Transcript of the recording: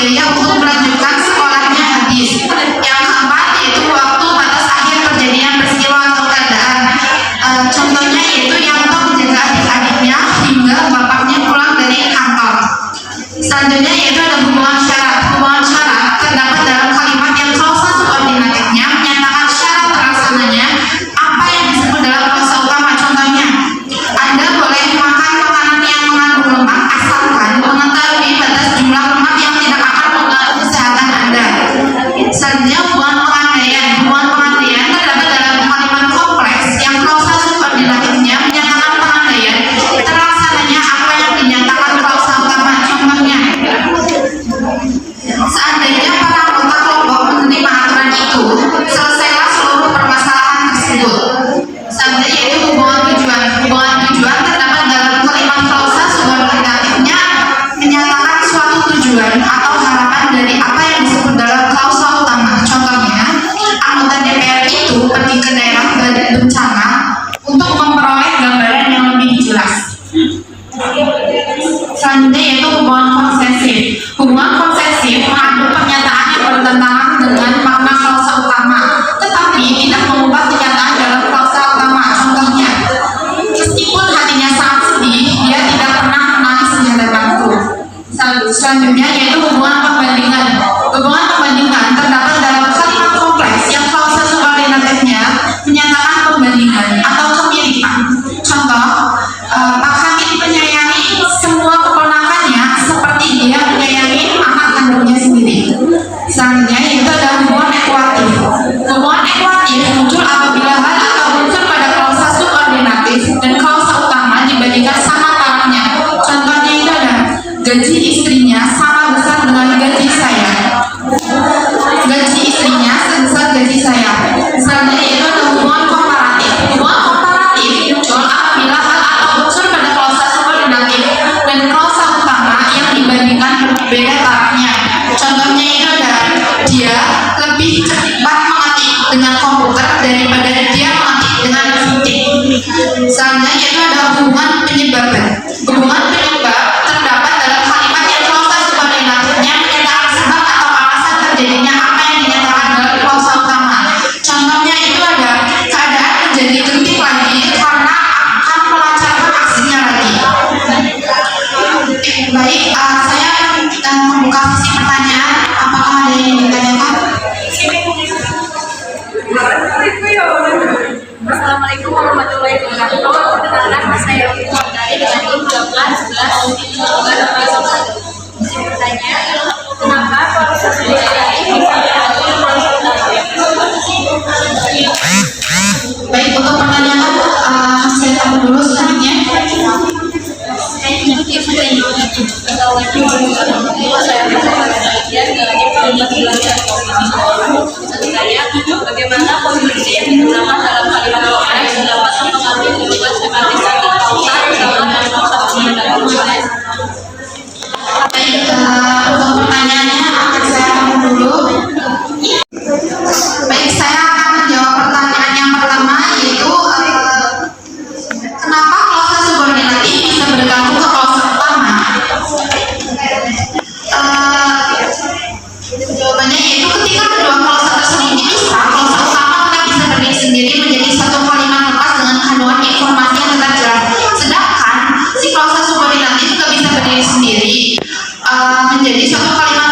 biaya untuk melanjutkan sekolahnya habis. Yang keempat yaitu waktu batas akhir terjadinya peristiwa atau keadaan. Contohnya yaitu yang menjaga adik-adiknya hingga bapaknya pulang dari kantor. Selanjutnya yaitu ada hubungan syarat. Hubungan syarat terdapat dalam kalimat yang klausa subordinatifnya menyatakan syarat terlaksananya apa yang disebut dalam klausa utama. Contohnya, Anda boleh makan makanan yang mengandung lemak asalkan mengetahui batas jumlah lemak yang tidak akan mengganggu kesehatan Anda. Selanjutnya hubungan pengandaian. Hubungan pengandaian terdapat dalam kalimat kompleks yang klausa subordinatifnya menyatakan pengandaian terlaksananya apa yang dinyatakan klausa utama. Contohnya, seandainya para anggota kelompok menerima aturan itu, selesailah seluruh permasalahan tersebut. Selanjutnya yaitu hubungan tujuan. Hubungan tujuan terdapat dalam kalimat klausa subordinatifnya menyatakan suatu tujuan atau harapan dari apa yang disebut dalam klausa utama. Contohnya, anggota DPR itu pergi ke daerah bencana untuk memperoleh gambaran yang lebih jelas. Selanjutnya yaitu hubungan konsesif. Hubungan konsesif mengandung pernyataan yang bertentangan dengan makna klausa utama, tetapi tidak mengubah kenyataan dalam klausa utama. Contohnya, meskipun hatinya sangat sedih, dia tidak pernah menangis hingga waktu. Selanjutnya yaitu hubungan pembandingan. Hubungan pembandingan terdapat dalam kalimat kompleks yang klausa subordinatifnya menyatakan pembandingan atau kemiripan. Contoh, Pak Hamid menyayangi semua keponakannya seperti dia menyayangi anak kandungnya sendiri. Selanjutnya yaitu ada hubungan ekuatif. Hubungan ekuatif muncul apabila hal atau unsur pada klausa subordinatif dan klausa utama dibandingkan sama tarafnya. Contohnya itu ada gaji istrinya sama besar dengan gaji saya. Gaji istrinya sebesar gaji saya. Selanjutnya itu ada hubungan komparatif. Hubungan komparatif muncul apabila hal atau unsur pada klausa subordinatif dan klausa utama yang dibandingkan berbeda tarafnya. Contohnya itu ada dia lebih cepat mengetik dengan komputer daripada dia mengetik dengan ketik. Selanjutnya itu ada hubungan penyebaban. Hubungan penyebab terdapat dalam kalimat yang klausa subordinatifnya menyatakan sebab atau alasan terjadinya apa yang dinyatakan dalam klausa utama. Contohnya itu ada keadaan menjadi genting lagi karena akan melancarkan aksinya lagi. Baik, saya membuka sesi pertanyaan. Apakah ada yang ditanyakan? Assalamualaikum warahmatullahi wabarakatuh. Perkenalkan, saya Ibu dari NIM 18/11/2021. Saya bertanya, kenapa proses legislatif bisa dilakukan klausa utama? Baik, untuk pertanyaan saya tahu dulu selanjutnya. Bagaimana posisi yang digunakan dalam kalimat kompleks dapat mempengaruhi hubungan semantis antara klausa utama dan klausa pembedakan kompleks? Baik, untuk pertanyaannya akan saya tahu dulu. Baik, saya akan menjawab pertanyaan yang pertama yaitu kenapa klausa subordinatif bisa bergabung ke klausa utama? Jawabannya yaitu ketika kedua klausa tersebut dipisah, klausa utama tetap bisa berdiri sendiri menjadi satu kalimat lepas dengan kandungan informasi yang tetap jelas. Sedangkan si klausa subordinatif juga bisa berdiri sendiri menjadi satu kalimat